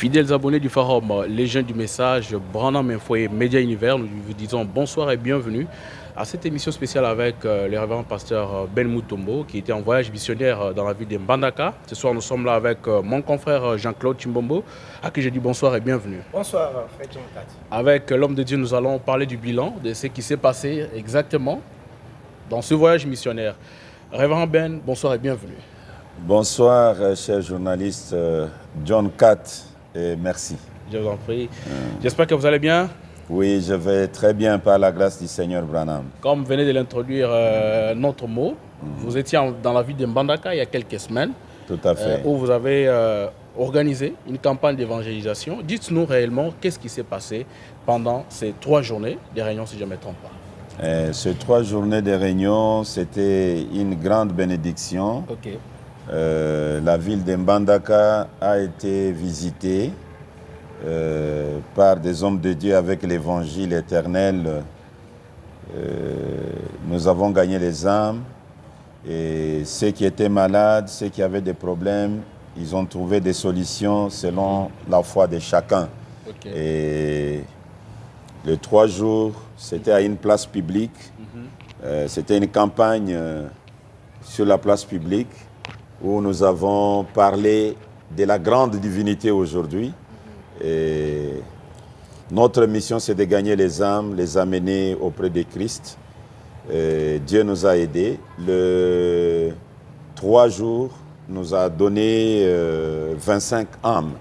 Fidèles abonnés du Forum, les jeunes du message, Branham Info et Média Univers, nous vous disons bonsoir et bienvenue à cette émission spéciale avec le révérend pasteur Ben Mutombo qui était en voyage missionnaire dans la ville de Mbandaka. Ce soir, nous sommes là avec mon confrère Jean-Claude Chimbombo, à qui je dis bonsoir et bienvenue. Bonsoir, frère John Kat. Avec l'homme de Dieu, nous allons parler du bilan de ce qui s'est passé exactement dans ce voyage missionnaire. Révérend Ben, bonsoir et bienvenue. Bonsoir, cher journaliste John Kat, et merci. Je vous en prie. J'espère que vous allez bien. Oui, je vais très bien par la grâce du Seigneur Branham. Comme venez de l'introduire notre mot, vous étiez dans la ville de Mbandaka il y a quelques semaines. Tout à fait. Où vous avez organisé une campagne d'évangélisation. Dites-nous réellement qu'est-ce qui s'est passé pendant ces 3 journées de réunion, si je ne me trompe pas. Ces 3 journées de réunion, c'était une grande bénédiction. Ok. La ville de Mbandaka a été visitée par des hommes de Dieu avec l'évangile éternel. Nous avons gagné les âmes et ceux qui étaient malades, ceux qui avaient des problèmes, ils ont trouvé des solutions selon la foi de chacun. Okay. Et les 3 jours, c'était à une place publique. C'était une campagne sur la place publique où nous avons parlé de la grande divinité aujourd'hui. Et notre mission, c'est de gagner les âmes, les amener auprès de Christ. Et Dieu nous a aidés. Le 3 jours, nous a donné 25 âmes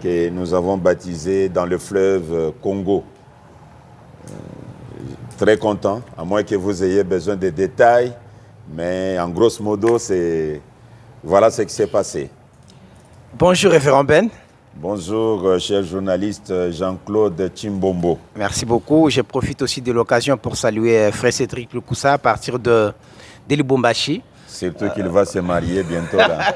que nous avons baptisées dans le fleuve Congo. Très content, à moins que vous ayez besoin de détails, mais en grosso modo, voilà ce qui s'est passé. Bonjour, révérend Ben. Bonjour, cher journaliste Jean-Claude Chimbombo. Merci beaucoup. Je profite aussi de l'occasion pour saluer frère Cédric Lukusa à partir de Lubumbashi. Surtout qu'il va se marier bientôt là.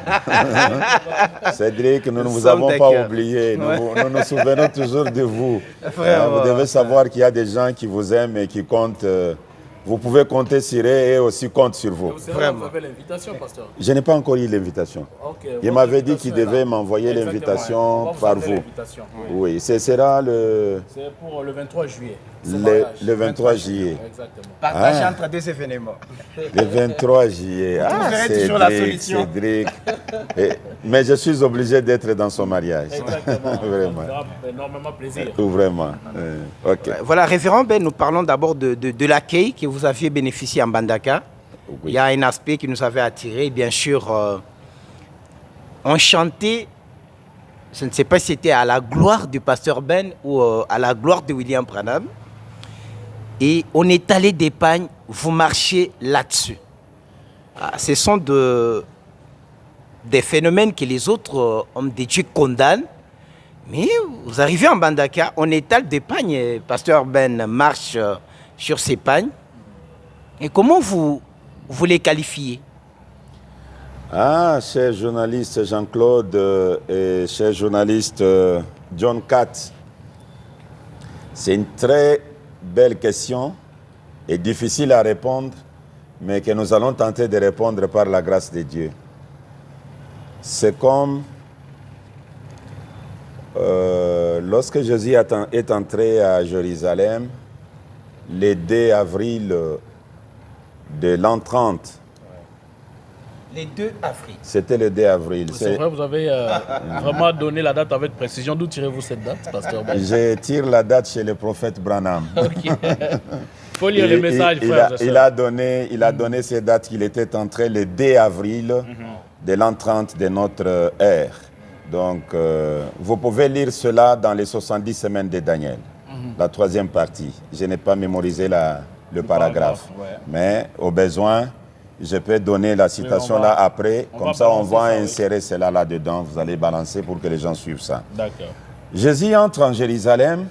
Cédric, nous ne vous avons pas oublié. Nous nous souvenons toujours de vous. Vous devez savoir qu'il y a des gens qui vous aiment et qui comptent. Vous pouvez compter sur eux et aussi comptent sur vous. Vous avez l'invitation, pasteur? Je n'ai pas encore eu l'invitation. Okay, il m'avait dit qu'il devait m'envoyer l'invitation par vous. Oui, ce sera le... C'est pour le 23 juillet. Le 23 juillet. Exactement. Partagez entre 2 événements. Le 23 juillet. Vous verrez toujours la solution. Cédric. Mais je suis obligé d'être dans son mariage. Exactement. Vraiment. Ça fera énormément plaisir. Vraiment. Okay. Voilà, révérend Ben, nous parlons d'abord de l'accueil que vous aviez bénéficié en Mbandaka. Oui. Il y a un aspect qui nous avait attiré. Bien sûr, on chantait, je ne sais pas si c'était à la gloire du pasteur Ben ou à la gloire de William Branham. Et on est allé d'Espagne, vous marchez là-dessus. Ce sont des phénomènes que les autres hommes de Dieu condamnent. Mais vous arrivez en Mbandaka, on étale des pagnes, pasteur Ben marche sur ces pagnes. Et comment vous les qualifiez? Cher journaliste Jean-Claude et cher journaliste John Kat, c'est une très belle question et difficile à répondre, mais que nous allons tenter de répondre par la grâce de Dieu. C'est comme lorsque Jésus est entré à Jérusalem le 2 avril de l'an 30. Les 2 avril. C'était le 2 avril. C'est vrai, vous avez vraiment donné la date avec précision. D'où tirez-vous cette date, pasteur Ben? Je tire la date chez le prophète Branham. Ok. Il faut lire le message, frère. Il a donné ces dates qu'il était entré le 2 avril de l'an 30 de notre ère. Donc, vous pouvez lire cela dans les 70 semaines de Daniel, la 3e partie. Je n'ai pas mémorisé le paragraphe. Ouais. Mais au besoin, je peux donner la citation là après. Comme ça, on va insérer cela là-dedans. Vous allez balancer pour que les gens suivent ça. D'accord. Jésus entre en Jérusalem,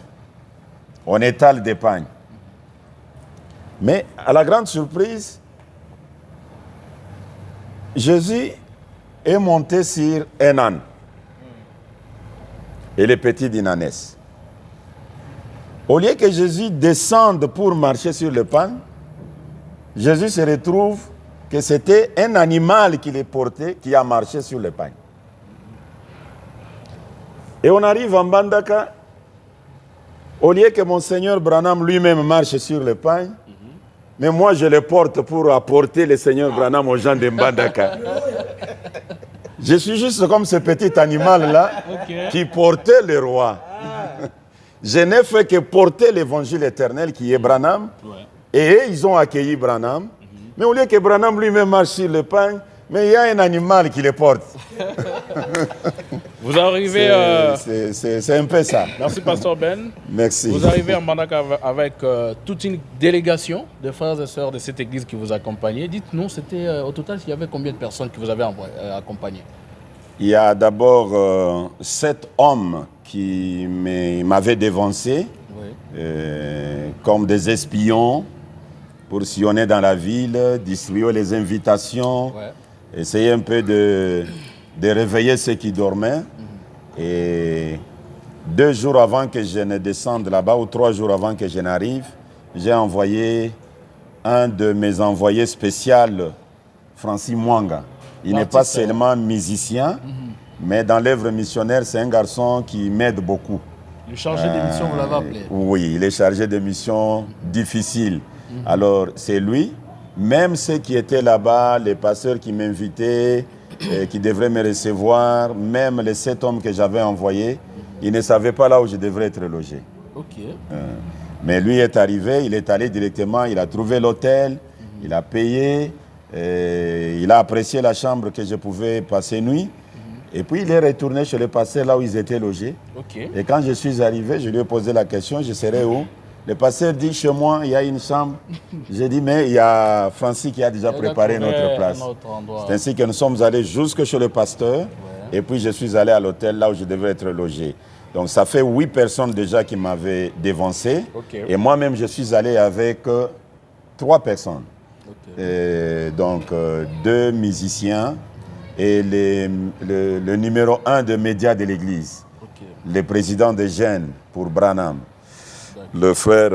on étale des pagnes. Mais à la grande surprise, Jésus est monté sur un âne. Et les petits d'Inanès. Au lieu que Jésus descende pour marcher sur le pain, Jésus se retrouve que c'était un animal qui les portait, qui a marché sur le pain. Et on arrive en Mbandaka. Au lieu que mon Seigneur Branham lui-même marche sur le pain, mais moi je le porte pour apporter le Seigneur Branham aux gens de Mbandaka. Je suis juste comme ce petit animal-là qui portait le roi. Je n'ai fait que porter l'évangile éternel qui est Branham. Et eux, ils ont accueilli Branham. Mais au lieu que Branham lui-même marche sur le pain, mais il y a un animal qui le porte. Vous arrivez... C'est un peu ça. Merci, Pasteur Ben. Merci. Vous arrivez en Mbandaka avec toute une délégation de frères et sœurs de cette église qui vous accompagnaient. Dites-nous, c'était au total, il y avait combien de personnes qui vous avaient accompagné? Il y a d'abord 7 hommes qui m'avaient dévancé comme des espions pour sillonner dans la ville, distribuer les invitations, essayer un peu de réveiller ceux qui dormaient. Et 2 jours avant que je ne descende là-bas, ou 3 jours avant que je n'arrive, j'ai envoyé un de mes envoyés spéciaux, Francis Mwanga. Il n'est pas seulement musicien, mais dans l'œuvre missionnaire, c'est un garçon qui m'aide beaucoup. Le chargé de mission, vous l'avez appelé? Oui, il est chargé de missions difficiles. Alors, c'est lui. Même ceux qui étaient là-bas, les pasteurs qui m'invitaient, qui devraient me recevoir, même les 7 hommes que j'avais envoyés, ils ne savaient pas là où je devrais être logé. Mais lui est arrivé, il est allé directement, il a trouvé l'hôtel, il a payé, il a apprécié la chambre que je pouvais passer nuit. Et puis il est retourné chez le pasteur là où ils étaient logés. Et quand je suis arrivé, je lui ai posé la question, je serai où? Le pasteur dit, chez moi, il y a une chambre. J'ai dit, mais il y a Francis qui a déjà préparé notre place. C'est ainsi que nous sommes allés jusque chez le pasteur. Et puis je suis allé à l'hôtel là où je devais être logé. Donc ça fait 8 personnes déjà qui m'avaient dévancé. Et moi-même, je suis allé avec 3 personnes. Donc 2 musiciens et le numéro 1 de médias de l'église. Le président de Gênes pour Branham. Le frère,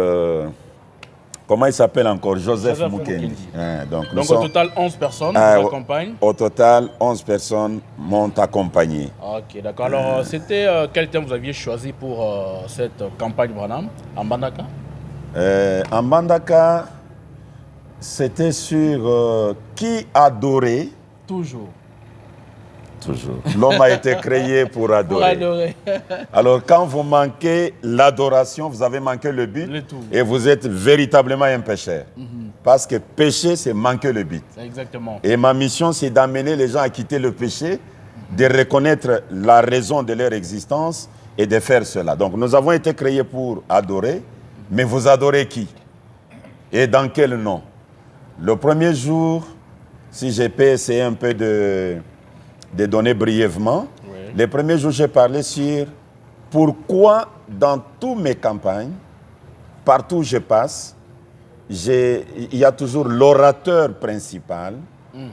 comment il s'appelle encore? Joseph Mukendi. Donc au total, 11 personnes vous accompagnent? Au total, 11 personnes m'ont accompagné. Ok, d'accord. Alors, c'était quel thème vous aviez choisi pour cette campagne Branham en Mbandaka? En Mbandaka, c'était sur qui adorer. Toujours. L'homme a été créé pour adorer. Alors quand vous manquez l'adoration, vous avez manqué le but et vous êtes véritablement un pécheur. Parce que pécher, c'est manquer le but. Exactement. Et ma mission, c'est d'amener les gens à quitter le péché, de reconnaître la raison de leur existence et de faire cela. Donc nous avons été créés pour adorer, mais vous adorez qui? Et dans quel nom? Le premier jour, si j'ai pu essayer un peu de donner brièvement. Les premiers jours, j'ai parlé sur pourquoi dans toutes mes campagnes, partout où je passe, il y a toujours l'orateur principal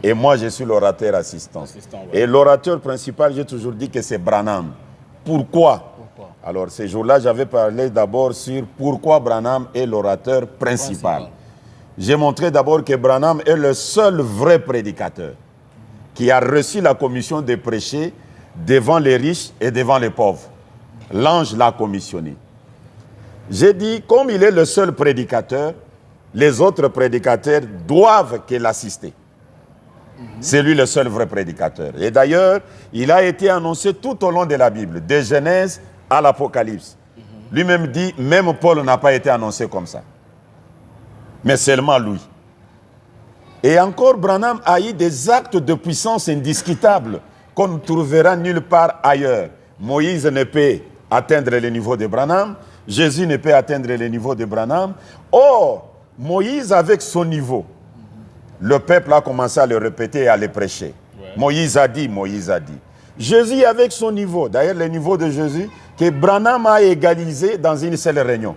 et moi je suis l'orateur assistant. Et l'orateur principal, j'ai toujours dit que c'est Branham. Pourquoi? Alors ces jours-là, j'avais parlé d'abord sur pourquoi Branham est l'orateur principal. J'ai montré d'abord que Branham est le seul vrai prédicateur qui a reçu la commission de prêcher devant les riches et devant les pauvres. L'ange l'a commissionné. J'ai dit, comme il est le seul prédicateur, les autres prédicateurs doivent l'assister. C'est lui le seul vrai prédicateur. Et d'ailleurs, il a été annoncé tout au long de la Bible, de Genèse à l'Apocalypse. Lui-même dit, même Paul n'a pas été annoncé comme ça. Mais seulement lui. Et encore, Branham a eu des actes de puissance indiscutables qu'on ne trouvera nulle part ailleurs. Moïse ne peut atteindre le niveau de Branham. Jésus ne peut atteindre le niveau de Branham. Or, Moïse avec son niveau, le peuple a commencé à le répéter et à le prêcher. Moïse a dit, Moïse a dit. Jésus avec son niveau, d'ailleurs le niveau de Jésus, que Branham a égalisé dans une seule réunion.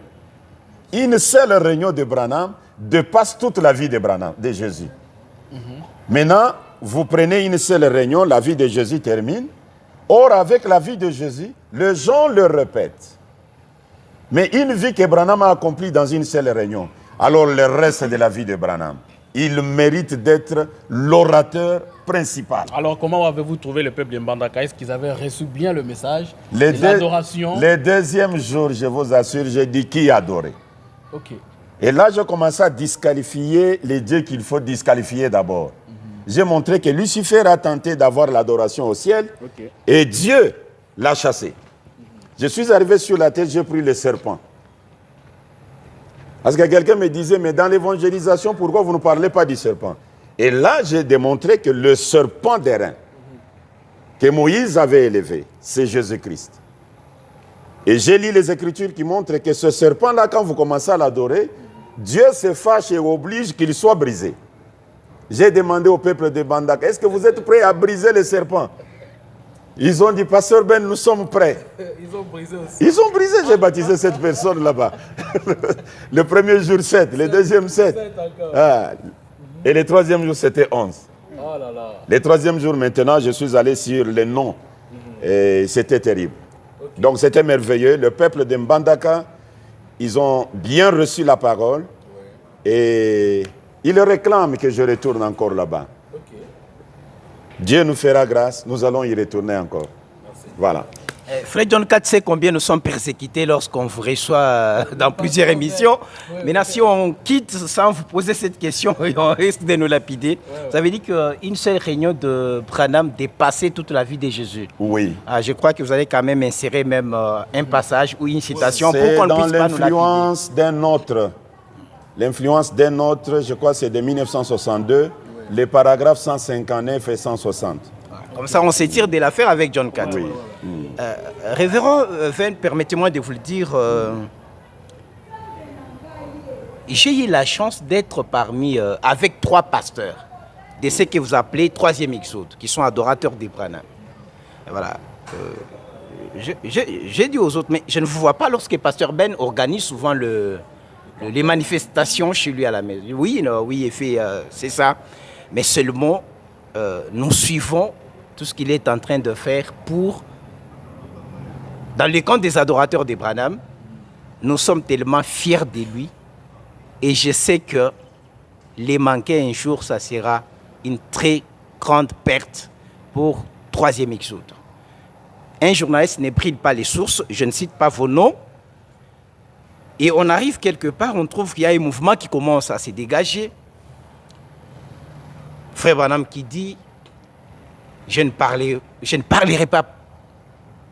Une seule réunion de Branham dépasse toute la vie de Branham, de Jésus. Maintenant, vous prenez une seule réunion, la vie de Jésus termine. Or, avec la vie de Jésus, les gens le répètent. Mais une vie que Branham a accomplie dans une seule réunion, alors le reste de la vie de Branham, il mérite d'être l'orateur principal. Alors, comment avez-vous trouvé le peuple de Mbandaka? Est-ce qu'ils avaient reçu bien le message, l'adoration? Les deuxièmes jours, je vous assure, j'ai dit qui adorer. Ok. Et là, je commençais à disqualifier les dieux qu'il faut disqualifier d'abord. J'ai montré que Lucifer a tenté d'avoir l'adoration au ciel et Dieu l'a chassé. Je suis arrivé sur la tête, j'ai pris le serpent. Parce que quelqu'un me disait, mais dans l'évangélisation, pourquoi vous ne parlez pas du serpent? Et là, j'ai démontré que le serpent d'airain que Moïse avait élevé, c'est Jésus-Christ. Et j'ai lu les Écritures qui montrent que ce serpent-là, quand vous commencez à l'adorer, Dieu se fâche et oblige qu'il soit brisé. J'ai demandé au peuple de Mbandaka, est-ce que vous êtes prêts à briser les serpents? Ils ont dit, Pasteur Ben, nous sommes prêts. Ils ont brisé aussi. Ils ont brisé, j'ai baptisé cette personne là-bas. Le premier jour 7, le deuxième 7. Et le troisième jour, c'était 11. Oh là là. Le troisième jour, maintenant, je suis allé sur les noms. Et c'était terrible. Donc c'était merveilleux. Le peuple de Mbandaka, ils ont bien reçu la parole. Et ils réclament que je retourne encore là-bas. Dieu nous fera grâce, nous allons y retourner encore. Merci. Voilà. Frère John Kat sait combien nous sommes persécutés lorsqu'on vous reçoit dans plusieurs émissions. Maintenant, si on quitte sans vous poser cette question, on risque de nous lapider. Ça veut dire qu'une seule réunion de Branham dépassait toute la vie de Jésus. Oui. Je crois que vous allez quand même insérer même un passage ou une citation pour qu'on ne puisse pas nous lapider. L'influence d'un autre. L'influence d'un autre, je crois que c'est de 1962. Les paragraphes 159 et 160. Comme ça, on s'étire de l'affaire avec John Kat. Oui. Révérend Venn, permettez-moi de vous le dire. J'ai eu la chance d'être parmi, avec 3 pasteurs, de ceux que vous appelez troisième exode, qui sont adorateurs des Branham. Voilà. J'ai dit aux autres, mais je ne vous vois pas lorsque Pasteur Ben organise souvent les manifestations chez lui à la maison. Oui, non, oui, il fait, c'est ça. Mais seulement, nous suivons tout ce qu'il est en train de faire pour... Dans le camp des adorateurs des Branham, nous sommes tellement fiers de lui. Et je sais que les manquer un jour, ça sera une très grande perte pour troisième exode. Un journaliste ne brille pas les sources, je ne cite pas vos noms. Et on arrive quelque part, on trouve qu'il y a un mouvement qui commence à se dégager. Frère Branham qui dit, je ne parlerai pas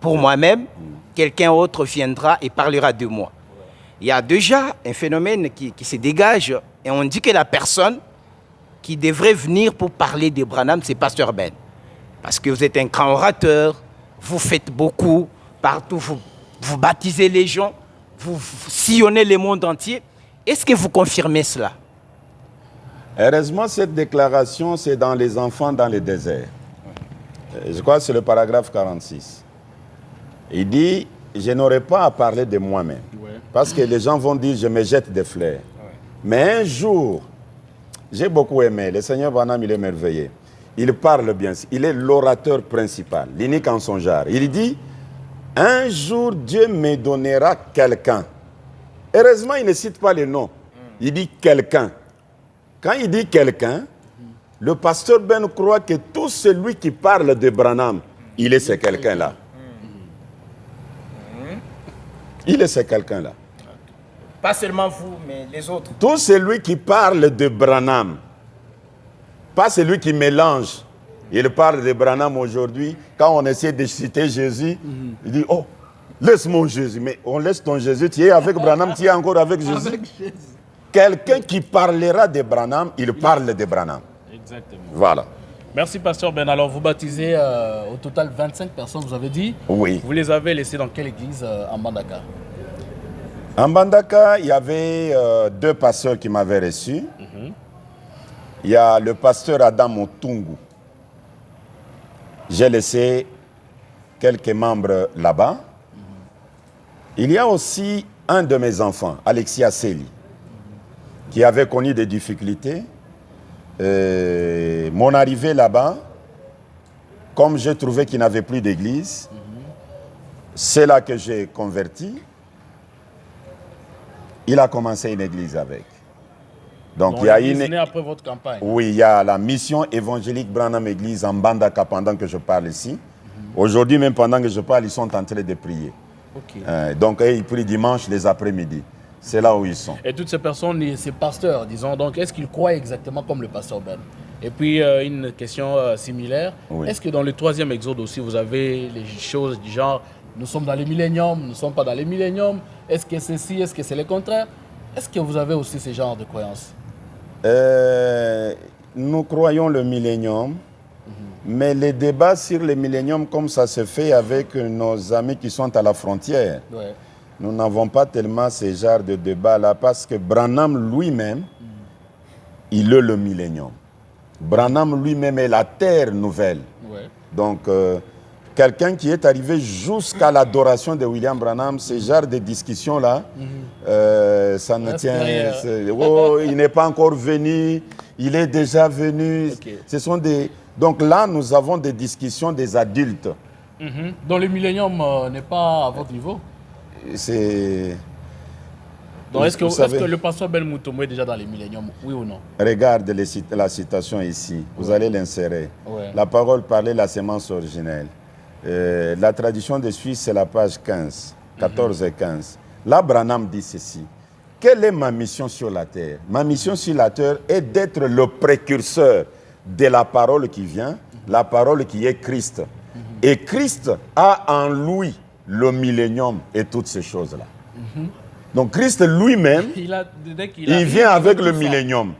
pour moi-même, quelqu'un autre viendra et parlera de moi. Il y a déjà un phénomène qui se dégage et on dit que la personne qui devrait venir pour parler de Branham, c'est Pasteur Ben. Parce que vous êtes un grand orateur, vous faites beaucoup, partout vous baptisez les gens, vous sillonnez le monde entier. Est-ce que vous confirmez cela? Heureusement, cette déclaration, c'est dans les enfants dans le désert. Je crois que c'est le paragraphe 46. Il dit, je n'aurai pas à parler de moi-même. Parce que les gens vont dire, je me jette des fleurs. Mais un jour, j'ai beaucoup aimé, le Seigneur Branham, il est merveilleux. Il parle bien, il est l'orateur principal, l'unique en son genre. Il dit, un jour, Dieu me donnera quelqu'un. Heureusement, il ne cite pas le nom. Il dit quelqu'un. Quand il dit quelqu'un, le pasteur Ben croit que tout celui qui parle de Branham, il est ce quelqu'un-là. Il est ce quelqu'un-là. Pas seulement vous, mais les autres. Tout celui qui parle de Branham, pas celui qui mélange. Il parle de Branham aujourd'hui. Quand on essaie de citer Jésus, il dit, oh, laisse mon Jésus. Mais on laisse ton Jésus, tu es avec Branham, tu es encore avec Jésus. Quelqu'un qui parlera de Branham, il parle de Branham. Exactement. Voilà. Merci, Pasteur Ben. Alors, vous baptisez au total 25 personnes, vous avez dit? Oui. Vous les avez laissées dans quelle église en Mbandaka? En Mbandaka, il y avait 2 pasteurs qui m'avaient reçu. Il y a le pasteur Adam Otungu. J'ai laissé quelques membres là-bas. Il y a aussi un de mes enfants, Alexis Asseli, qui avait connu des difficultés. Mon arrivée là-bas, comme j'ai trouvé qu'il n'avait plus d'église, c'est là que j'ai converti. Il a commencé une église avec. Donc, il y a né après votre campagne. Oui, il y a la mission évangélique Branham Église en Mbandaka pendant que je parle ici. Aujourd'hui, même pendant que je parle, ils sont en train de prier. Donc, ils prient dimanche, les après-midi. C'est là où ils sont. Et toutes ces personnes, ces pasteurs, disons, donc, est-ce qu'ils croient exactement comme le pasteur Ben? Et puis, une question similaire. Oui. Est-ce que dans le 3e exode aussi, vous avez les choses du genre, nous sommes dans les milléniums, nous ne sommes pas dans les milléniums, est-ce que c'est ci, est-ce que c'est le contraire? Est-ce que vous avez aussi ce genre de croyances? Nous croyons le millénium, mais les débats sur le millénium, comme ça se fait avec nos amis qui sont à la frontière, nous n'avons pas tellement ce genre de débat-là parce que Branham lui-même, il est le millénium. Branham lui-même est la terre nouvelle. Donc, quelqu'un qui est arrivé jusqu'à l'adoration de William Branham, ce genre de discussion-là, ça ne tient... il n'est pas encore venu, il est déjà venu. Ce sont des... Donc là, nous avons des discussions des adultes. Donc le millénium n'est pas à votre niveau? C'est... Donc est-ce que le pasteur Ben Mutombo est déjà dans les milléniums, oui ou non? Regarde la citation ici, vous allez l'insérer. La parole parlait la sémence originelle. La tradition des Suisses, c'est la page 15, 14 et 15. Là, Branham dit ceci. Quelle est ma mission sur la terre? Ma mission sur la terre est d'être le précurseur de la parole qui vient, la parole qui est Christ. Et Christ a en lui le millénium et toutes ces choses-là. Donc Christ lui-même, il vient avec le millénium.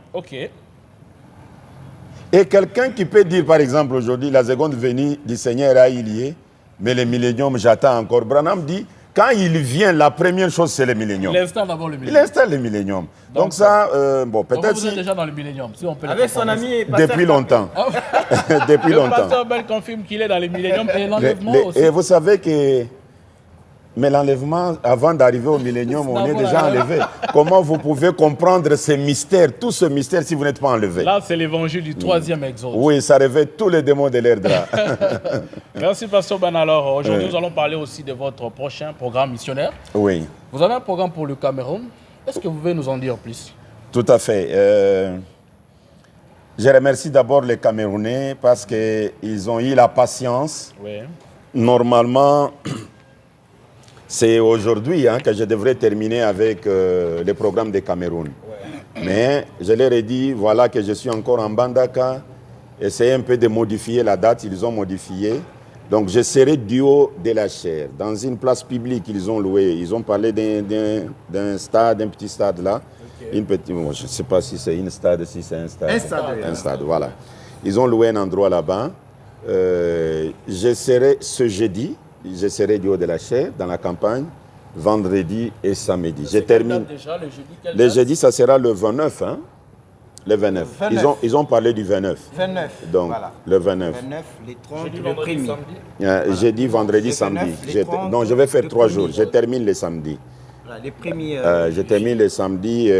Et quelqu'un qui peut dire, par exemple, aujourd'hui, la seconde venue du Seigneur a eu lieu, mais le millénium, j'attends encore. Branham dit, quand il vient, la première chose, c'est le millénium. Il installe d'abord le millénium. Il installe le millénium. Donc ça, bon, peut-être... Vous êtes déjà dans le millénium, si on peut avec son ami... Depuis longtemps. Depuis longtemps. Le pasteur Bell confirme qu'il est dans le millénium et l'enlèvement aussi. Et vous savez que... Mais l'enlèvement, avant d'arriver au millénium, on est déjà enlevé. Comment vous pouvez comprendre ces mystères, tout ce mystère, si vous n'êtes pas enlevé? Là, c'est l'évangile du 3e exode. Oui, ça révèle tous les démons de l'air drap. Merci, Pasteur Ben. Alors, aujourd'hui, nous allons parler aussi de votre prochain programme missionnaire. Oui. Vous avez un programme pour le Cameroun. Est-ce que vous pouvez nous en dire plus? Tout à fait. Je remercie d'abord les Camerounais parce qu'ils ont eu la patience. Normalement... C'est aujourd'hui que je devrais terminer avec le programme de Cameroun. Mais je leur ai dit, voilà que je suis encore en Mbandaka, essayez un peu de modifier la date, ils ont modifié. Donc je serai du haut de la chair, dans une place publique qu'ils ont louée. Ils ont parlé d'un stade, d'un petit stade là. Une petite, bon, je ne sais pas si c'est un stade, si c'est un stade. Un stade, voilà. Ils ont loué un endroit là-bas. Je serai ce jeudi. Je serai du haut de la chair dans la campagne, vendredi et samedi. Je termine. Déjà, le jeudi, ça sera le 29. Hein? Le 29. Ils ont parlé du 29. 29. Donc, voilà. Le 29. 29, les 30, le 1er. Jeudi, vendredi, samedi. Donc, je vais faire 3 jours. Je termine le samedi. Voilà, les premiers, je termine le samedi.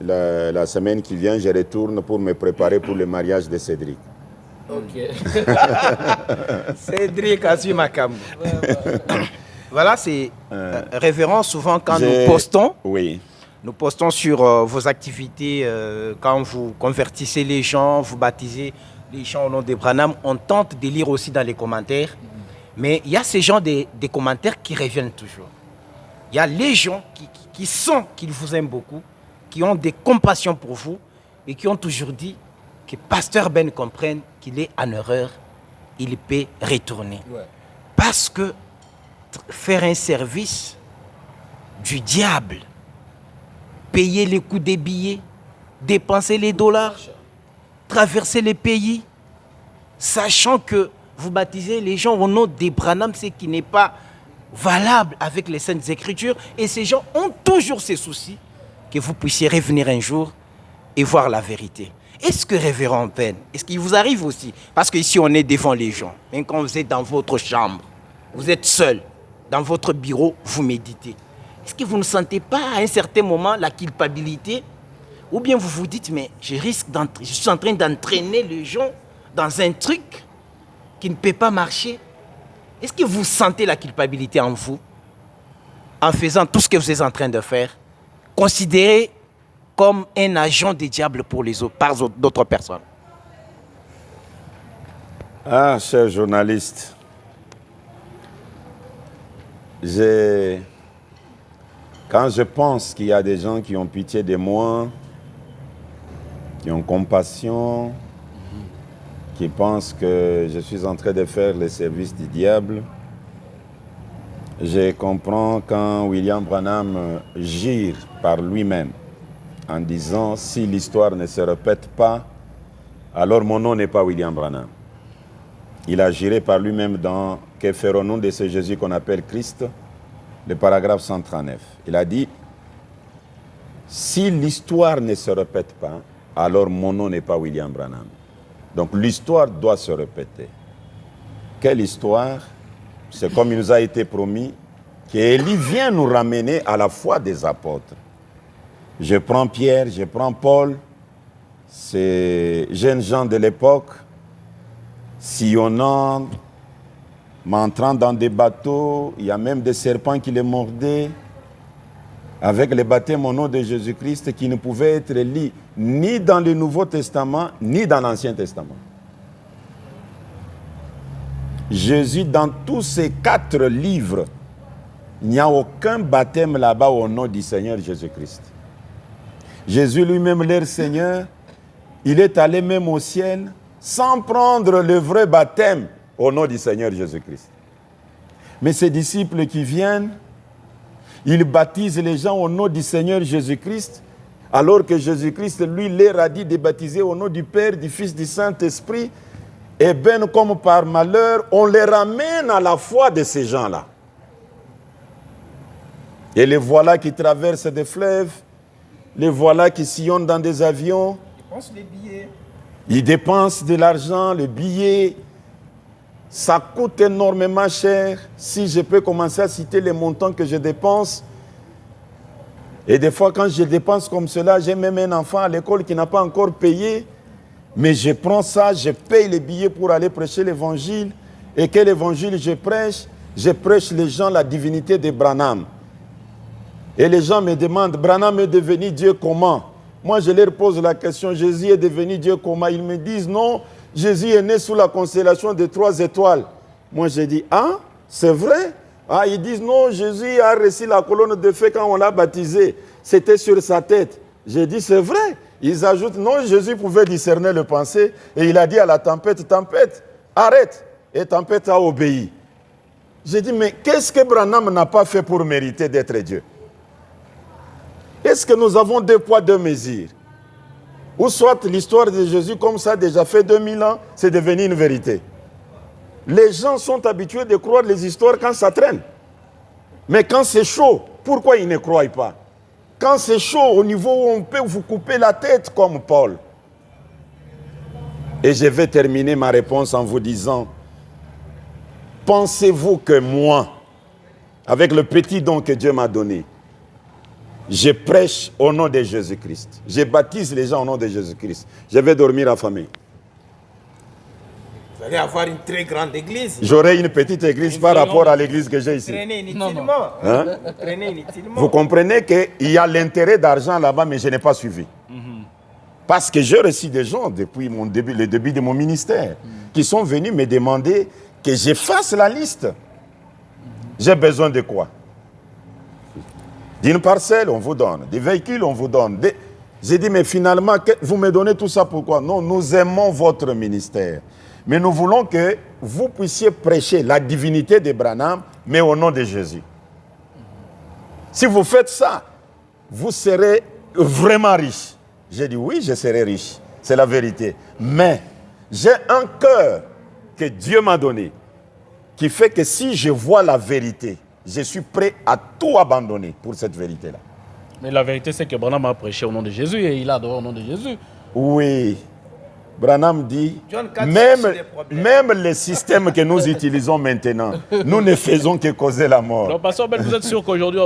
La semaine qui vient, je retourne pour me préparer pour le mariage de Cédric. Cédric Azumakam. Voilà, c'est révérend souvent quand nous postons. Nous postons sur vos activités, quand vous convertissez les gens, vous baptisez les gens au nom de Branham. On tente de lire aussi dans les commentaires. Mais il y a ces gens des commentaires qui reviennent toujours. Il y a les gens qui sentent qu'ils vous aiment beaucoup, qui ont des compassions pour vous et qui ont toujours dit que Pasteur Ben comprenne qu'il est en erreur, il peut retourner. Parce que faire un service du diable, payer les coûts des billets, dépenser les dollars, traverser les pays, sachant que vous baptisez les gens au nom des Branham, ce qui n'est pas valable avec les Saintes Écritures. Et ces gens ont toujours ces soucis que vous puissiez revenir un jour et voir la vérité. Est-ce que, révérend Ben, est-ce qu'il vous arrive aussi? Parce qu'ici, on est devant les gens. Même quand vous êtes dans votre chambre, vous êtes seul, dans votre bureau, vous méditez. Est-ce que vous ne sentez pas à un certain moment la culpabilité? Ou bien vous vous dites, mais je suis en train d'entraîner les gens dans un truc qui ne peut pas marcher? Est-ce que vous sentez la culpabilité en vous? En faisant tout ce que vous êtes en train de faire? Considérez comme un agent du diable pour les autres, par d'autres personnes? Ah, cher journaliste, quand je pense qu'il y a des gens qui ont pitié de moi, qui ont compassion, qui pensent que je suis en train de faire le service du diable, je comprends quand William Branham gire par lui-même en disant « Si l'histoire ne se répète pas, alors mon nom n'est pas William Branham ». Il a giré par lui-même dans « Que ferons-nous de ce Jésus qu'on appelle Christ ?» le paragraphe 139. Il a dit « Si l'histoire ne se répète pas, alors mon nom n'est pas William Branham ». Donc l'histoire doit se répéter. Quelle histoire? C'est comme il nous a été promis qu'Élie vient nous ramener à la foi des apôtres. Je prends Pierre, je prends Paul, ces jeunes gens de l'époque, sillonnant, m'entrant dans des bateaux, il y a même des serpents qui les mordaient, avec le baptême au nom de Jésus-Christ qui ne pouvait être lu ni dans le Nouveau Testament, ni dans l'Ancien Testament. Jésus, dans tous ces 4 livres, il n'y a aucun baptême là-bas au nom du Seigneur Jésus-Christ. Jésus lui-même, leur Seigneur, il est allé même au ciel sans prendre le vrai baptême au nom du Seigneur Jésus-Christ. Mais ces disciples qui viennent, ils baptisent les gens au nom du Seigneur Jésus-Christ, alors que Jésus-Christ, lui, leur a dit de baptiser au nom du Père, du Fils, du Saint-Esprit. Et bien, comme par malheur, on les ramène à la foi de ces gens-là. Et les voilà qui traversent des fleuves, les voilà qui sillonnent dans des avions. Ils dépensent les billets. Ils dépensent de l'argent, les billets. Ça coûte énormément cher. Si je peux commencer à citer les montants que je dépense. Et des fois, quand je dépense comme cela, j'ai même un enfant à l'école qui n'a pas encore payé. Mais je prends ça, je paye les billets pour aller prêcher l'évangile. Et quel évangile je prêche? Je prêche les gens la divinité de Branham. Et les gens me demandent, Branham est devenu Dieu comment? Moi, je leur pose la question, Jésus est devenu Dieu comment? Ils me disent, non, Jésus est né sous la constellation des 3 étoiles. Moi, je dis, ah, c'est vrai? Ah, ils disent, non, Jésus a reçu la colonne de feu quand on l'a baptisé. C'était sur sa tête. J'ai dit, c'est vrai. Ils ajoutent, non, Jésus pouvait discerner le pensée. Et il a dit à la tempête, tempête, arrête. Et tempête a obéi. J'ai dit, mais qu'est-ce que Branham n'a pas fait pour mériter d'être Dieu? Est-ce que nous avons 2 poids, 2 mesures? Ou soit l'histoire de Jésus, comme ça, déjà fait 2000 ans, c'est devenu une vérité. Les gens sont habitués de croire les histoires quand ça traîne. Mais quand c'est chaud, pourquoi ils ne croient pas? Quand c'est chaud, au niveau où on peut vous couper la tête comme Paul. Et je vais terminer ma réponse en vous disant, pensez-vous que moi, avec le petit don que Dieu m'a donné, je prêche au nom de Jésus-Christ. Je baptise les gens au nom de Jésus-Christ. Je vais dormir affamé. Vous allez avoir une très grande église. J'aurai une petite église par rapport à l'église que j'ai ici. Traînez inutilement. Hein? Traînez inutilement. Vous comprenez qu'il y a l'intérêt d'argent là-bas, mais je n'ai pas suivi. Parce que j'ai reçu des gens depuis le début de mon ministère qui sont venus me demander que je fasse la liste. J'ai besoin de quoi? D'une parcelle, on vous donne. Des véhicules, on vous donne. J'ai dit, mais finalement, vous me donnez tout ça pourquoi? Non, nous aimons votre ministère. Mais nous voulons que vous puissiez prêcher la divinité de Branham, mais au nom de Jésus. Si vous faites ça, vous serez vraiment riche. J'ai dit, oui, je serai riche. C'est la vérité. Mais j'ai un cœur que Dieu m'a donné qui fait que si je vois la vérité, je suis prêt à tout abandonner pour cette vérité-là. Mais la vérité, c'est que Branham a prêché au nom de Jésus et il a adoré au nom de Jésus. Oui. Branham dit, John 4, même les systèmes que nous utilisons maintenant, nous ne faisons que causer la mort. Donc, Pasteur Ben, vous êtes sûr qu'aujourd'hui,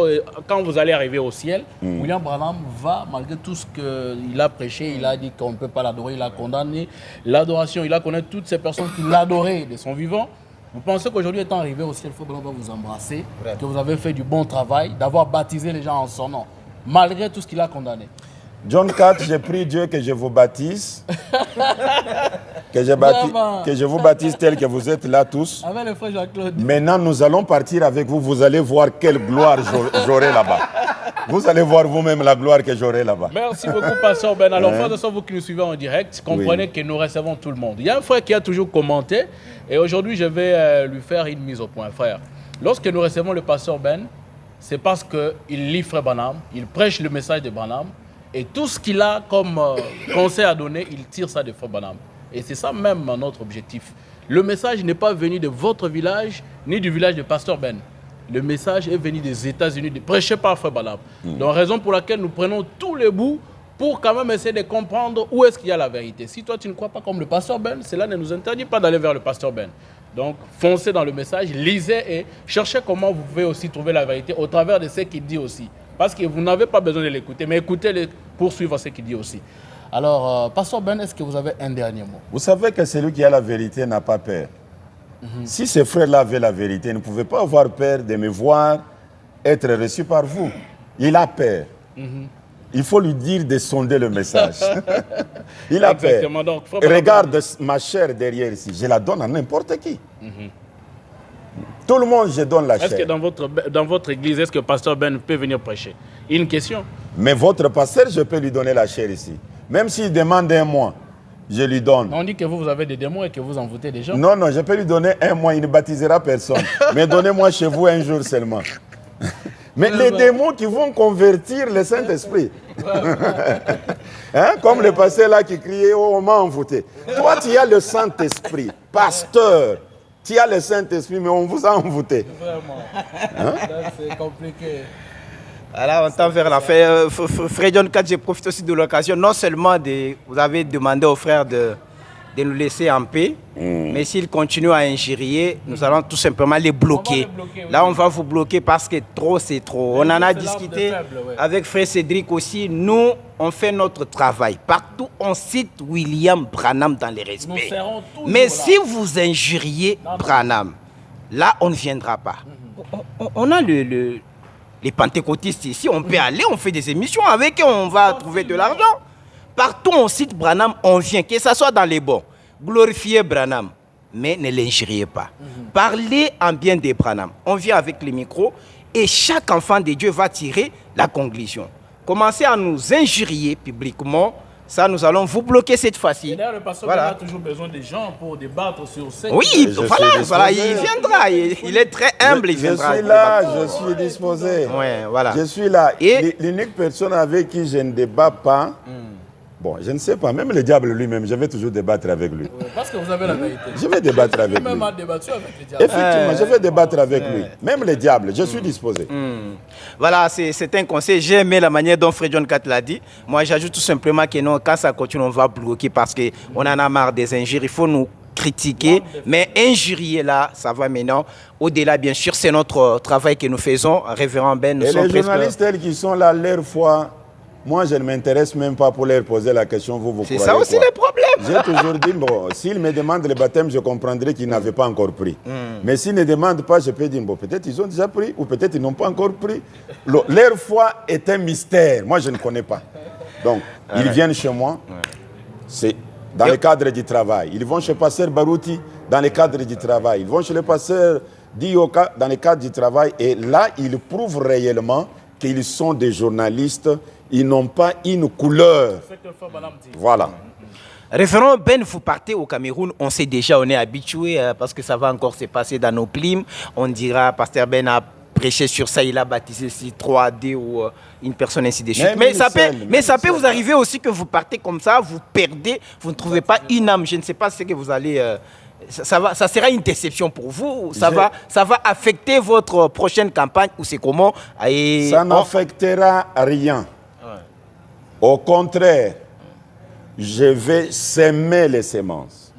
quand vous allez arriver au ciel, William Branham va, malgré tout ce qu'il a prêché, il a dit qu'on ne peut pas l'adorer, il a condamné l'adoration, il a connu toutes ces personnes qui l'adoraient de son vivant. Vous pensez qu'aujourd'hui, étant arrivé au ciel, il faut que l'on va vous embrasser, que vous avez fait du bon travail, d'avoir baptisé les gens en son nom, malgré tout ce qu'il a condamné? John 4, j'ai prie Dieu que je vous baptise. que je vous baptise tel que vous êtes là tous. Avec le frère Jean-Claude. Maintenant, nous allons partir avec vous. Vous allez voir quelle gloire j'aurai là-bas. Vous allez voir vous-même la gloire que j'aurai là-bas. Merci beaucoup, Pasteur Ben. Alors, frères et sœurs, vous qui nous suivez en direct, comprenez que nous recevons tout le monde. Il y a un frère qui a toujours commenté, et aujourd'hui, je vais lui faire une mise au point. Frère, lorsque nous recevons le Pasteur Ben, c'est parce qu'il lit Frère Branham, il prêche le message de Branham, et tout ce qu'il a comme conseil à donner, il tire ça de Frère Branham. Et c'est ça même notre objectif. Le message n'est pas venu de votre village, ni du village de Pasteur Ben. Le message est venu des États-Unis, prêché par Frère Branham. Donc, raison pour laquelle nous prenons tous les bouts pour quand même essayer de comprendre où est-ce qu'il y a la vérité. Si toi, tu ne crois pas comme le Pasteur Ben, cela ne nous interdit pas d'aller vers le Pasteur Ben. Donc, foncez dans le message, lisez et cherchez comment vous pouvez aussi trouver la vérité au travers de ce qu'il dit aussi. Parce que vous n'avez pas besoin de l'écouter, mais écoutez-le pour suivre ce qu'il dit aussi. Alors, Pasteur Ben, est-ce que vous avez un dernier mot? Vous savez que celui qui a la vérité n'a pas peur. Si ces frères-là avaient la vérité, ils ne pouvaient pas avoir peur de me voir être reçu par vous. Il a peur. Il faut lui dire de sonder le message. Il a peur. Donc, regarde ma chair derrière ici. Je la donne à n'importe qui. Tout le monde, je donne la chair. Est-ce que dans votre église, est-ce que Pasteur Ben peut venir prêcher? Une question. Mais votre pasteur, je peux lui donner la chair ici. Même s'il demande un mois, je lui donne. On dit que vous avez des démons et que vous envoûtez des gens. Non, je peux lui donner un mois, il ne baptisera personne. Mais donnez-moi chez vous un jour seulement. Mais les démons qui vont convertir le Saint-Esprit. Hein? Comme le pasteur là qui criait, oh, on m'a envoûté. Toi, tu as le Saint-Esprit. Pasteur, tu as le Saint-Esprit, mais on vous a envoûté. Vraiment. Hein? C'est compliqué. Alors, on tend vers la fin. Frère John 4, je profite aussi de l'occasion, non seulement vous avez demandé aux frères de nous laisser en paix, mais s'ils continuent à injurier, nous allons tout simplement les bloquer. Là, on va vous bloquer parce que trop, c'est trop. On en a discuté avec frère Cédric aussi. Nous, on fait notre travail. Partout, on cite William Branham dans les respects. Mais si vous injuriez Branham, là, on ne viendra pas. On a les pentecôtistes ici, on peut aller, on fait des émissions avec eux, on va trouver de l'argent. Partout on cite Branham, on vient, que ce soit dans les bons. Glorifiez Branham, mais ne l'injuriez pas. Parlez en bien de Branham. On vient avec les micros et chaque enfant de Dieu va tirer la conclusion. Commencez à nous injurier publiquement. Ça, nous allons vous bloquer cette fois-ci. D'ailleurs, le pasteur a toujours besoin de gens pour débattre sur ce. Oui, voilà, il viendra. Il est très humble, il viendra. Je suis là, je suis disposé. Ouais, voilà. Je suis là. Et l'unique personne avec qui je ne débat pas, bon, je ne sais pas, même le diable lui-même, je vais toujours débattre avec lui. Parce que vous avez la vérité. Je vais débattre avec lui. Même débattu avec le diable. Effectivement, je vais débattre avec lui. Même le diable, je suis disposé. Voilà, c'est un conseil. J'ai aimé la manière dont Frère John 4 l'a dit. Moi, j'ajoute tout simplement que non, quand ça continue, on va bloquer parce qu'on en a marre des injures. Il faut nous critiquer, mais injurier là, ça va maintenant. Au-delà, bien sûr, c'est notre travail que nous faisons. Révérend Ben, nous sommes les journalistes, tels qui sont là, leur foi, moi, je ne m'intéresse même pas pour leur poser la question, vous croyez quoi? C'est ça aussi le problème. J'ai toujours dit, bon, s'ils me demandent le baptême, je comprendrai qu'ils n'avaient pas encore pris. Mais s'ils ne demandent pas, je peux dire, bon, peut-être ils ont déjà pris, ou peut-être ils n'ont pas encore pris. Leur foi est un mystère. Moi, je ne connais pas. Donc, ils viennent chez moi, c'est dans le cadre du travail. Ils vont chez Pasteur Barouti, dans le cadre du travail. Ils vont chez le Pasteur Dioka, dans le cadre du travail. Et là, ils prouvent réellement qu'ils sont des journalistes. Ils n'ont pas une couleur. Voilà. Référent Ben, vous partez au Cameroun, on sait déjà, on est habitué parce que ça va encore se passer dans nos clims. On dira, Pasteur Ben a prêché sur ça, il a baptisé ici 3D ou une personne ainsi de suite. Mais ça peut vous arriver aussi que vous partez comme ça, vous perdez, vous ne trouvez pas une âme. Je ne sais pas ce que vous allez... ça sera une déception pour vous. Ça va affecter votre prochaine campagne ou c'est comment? Ça n'affectera rien. Au contraire, je vais s'aimer les semences.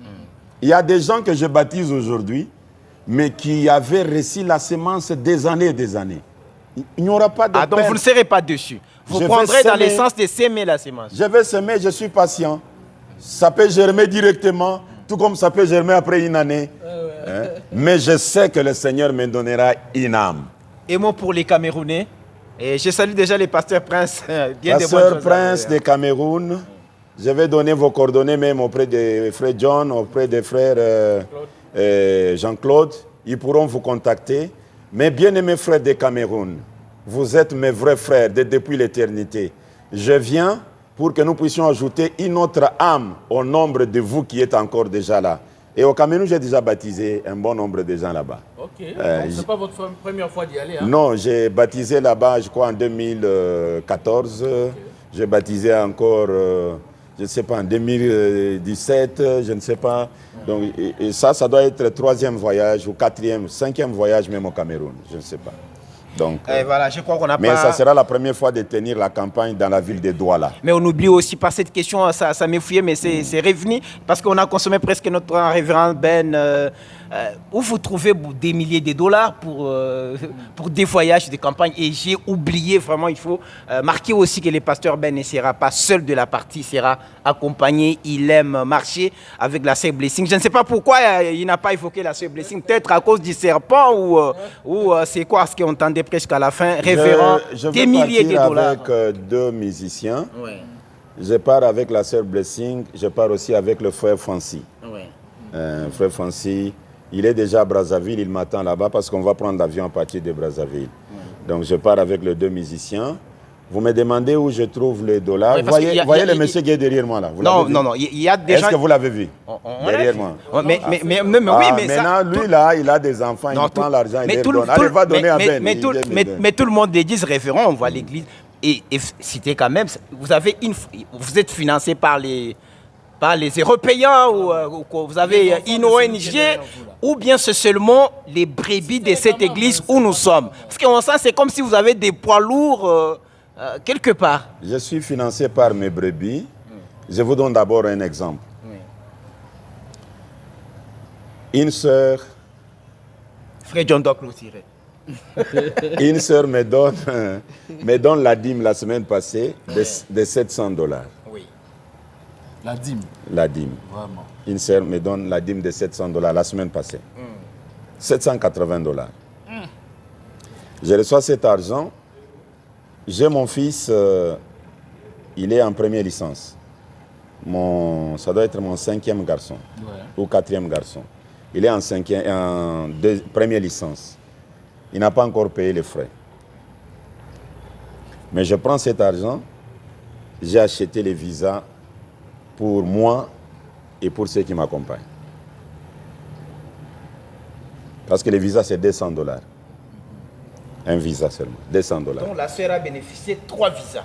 Il y a des gens que je baptise aujourd'hui, mais qui avaient reçu la semence des années et des années. Il n'y aura pas de donc vous ne serez pas dessus. Vous prendrez dans le sens de s'aimer la semence. Je vais s'aimer, je suis patient. Ça peut germer directement, tout comme ça peut germer après une année. Mais je sais que le Seigneur me donnera une âme. Et moi pour les Camerounais, Et je salue déjà les pasteurs Prince. Pasteur Prince de Cameroun, je vais donner vos coordonnées même auprès des frères John, auprès des frères Jean-Claude. Ils pourront vous contacter. Mes bien-aimés frères de Cameroun, vous êtes mes vrais frères depuis l'éternité. Je viens pour que nous puissions ajouter une autre âme au nombre de vous qui êtes encore déjà là. Et au Cameroun, j'ai déjà baptisé un bon nombre de gens là-bas. Ok, ce n'est pas votre première fois d'y aller, hein? Non, j'ai baptisé là-bas, je crois, en 2014. Okay. J'ai baptisé encore, je ne sais pas, en 2017, je ne sais pas. Donc, et ça doit être le 3e voyage, ou 4e, 5e voyage même au Cameroun, je ne sais pas. Donc, voilà, je crois qu'on a mais ça sera la première fois de tenir la campagne dans la ville de Douala. Mais on oublie aussi par cette question, ça m'est fouillé, mais c'est revenu, parce qu'on a consommé presque notre révérend Ben. Où vous trouvez des milliers de dollars pour des voyages de campagne. Et j'ai oublié, vraiment, il faut marquer aussi que le pasteur Ben ne sera pas seul de la partie, il sera accompagné. Il aime marcher avec la sœur Blessing. Je ne sais pas pourquoi il n'a pas évoqué la sœur Blessing, peut-être à cause du serpent ou c'est quoi ce qu'on entendait presque à la fin. Révérend, des milliers de dollars. Je vais avec 2 musiciens. Ouais. Je pars avec la sœur Blessing, je pars aussi avec le frère Fancy. Ouais. Frère Fancy. Il est déjà à Brazzaville, il m'attend là-bas parce qu'on va prendre l'avion à partir de Brazzaville. Ouais. Donc je pars avec les 2 musiciens. Vous me demandez où je trouve les dollars. Oui, voyez le monsieur qui est derrière moi là. Non, il y a déjà... Est-ce que vous l'avez vu derrière moi? Oui, mais maintenant, lui là, il a des enfants, il prend l'argent, il les donne. Allez, va donner à Ben. Mais tout le monde les dit, révérend, on voit l'église. Et c'était quand même... Vous êtes financé par les Européens ou vous avez une ONG, ou bien c'est seulement les brebis de cette église où nous sommes. Parce qu'en sens, c'est comme si vous avez des poids lourds quelque part. Je suis financé par mes brebis. Je vous donne d'abord un exemple. Une sœur... Frère John doit clôturer. Une sœur me donne la dîme la semaine passée de $700. La dîme. La dîme. Vraiment. Une sœur me donne la dîme de $700 la semaine passée. $780. Je reçois cet argent. J'ai mon fils, il est en première licence. Ça doit être mon 5e garçon, ou 4e garçon. Il est en première licence. Il n'a pas encore payé les frais. Mais je prends cet argent, j'ai acheté les visas pour moi et pour ceux qui m'accompagnent. Parce que les visas, c'est $200. Un visa seulement, $200. Donc la sœur a bénéficié de 3 visas.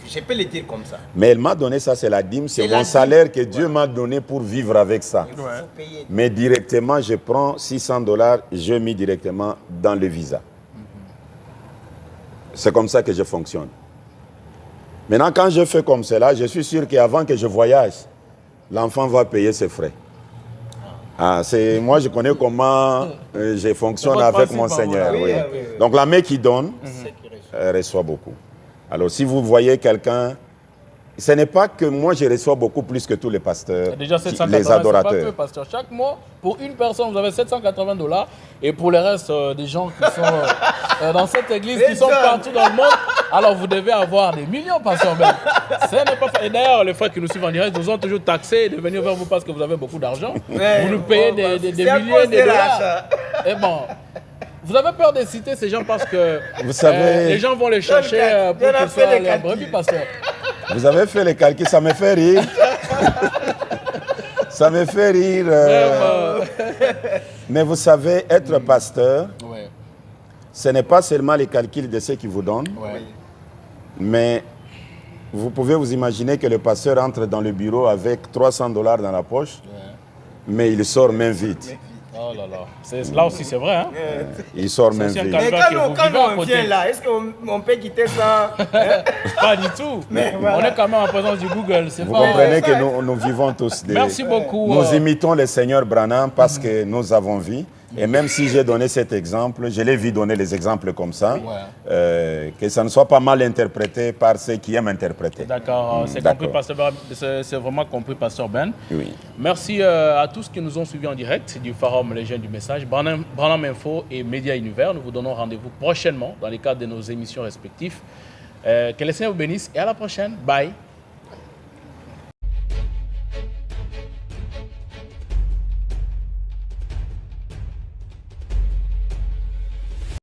Je peux le dire comme ça. Mais elle m'a donné ça, c'est la dîme, c'est mon salaire que Dieu m'a donné pour vivre avec ça. Mais directement, je prends $600, je mets directement dans le visa. C'est comme ça que je fonctionne. Maintenant, quand je fais comme cela, je suis sûr qu'avant que je voyage, l'enfant va payer ses frais. Moi, je connais comment je fonctionne avec mon Seigneur. Oui. Donc, la main qui donne, elle reçoit beaucoup. Alors, si vous voyez quelqu'un, ce n'est pas que moi, je reçois beaucoup plus que tous les pasteurs, déjà, les adorateurs. Pas peu, pasteur. Chaque mois, pour une personne, vous avez $780. Et pour le reste des gens qui sont dans cette église, qui sont partout dans le monde, alors vous devez avoir des millions, pasteur Ben. Et d'ailleurs, les frères qui nous suivent en direct nous ont toujours taxés de venir vers vous parce que vous avez beaucoup d'argent. Vous nous payez des milliers de dollars. Et bon... Vous avez peur de citer ces gens parce que vous savez, les gens vont les chercher pour qu'ils soient les brebis, pasteur. Vous avez fait les calculs, ça me fait rire. Ça me fait rire. Mais vous savez, être pasteur, ce n'est pas seulement les calculs de ceux qui vous donnent, mais vous pouvez vous imaginer que le pasteur entre dans le bureau avec $300 dans la poche, mais il sort main vide. Oh là là, là aussi c'est vrai. Hein? Il sort même vite. Mais quand on vient là, est-ce qu'on peut quitter ça? Pas du tout. Mais voilà. On est quand même en présence du Google. Vous comprenez que nous vivons tous Merci beaucoup. Nous imitons le Seigneur Branham parce que nous avons vu. Et même si j'ai donné cet exemple, je l'ai vu donner les exemples comme ça, que ça ne soit pas mal interprété par ceux qui aiment interpréter. D'accord, c'est vraiment compris, Pasteur Ben. Oui. Merci à tous qui nous ont suivis en direct du Forum Les Jeunes du Message, Branham Info et Média Univers. Nous vous donnons rendez-vous prochainement dans les cadres de nos émissions respectives. Que le Seigneur vous bénisse et à la prochaine. Bye.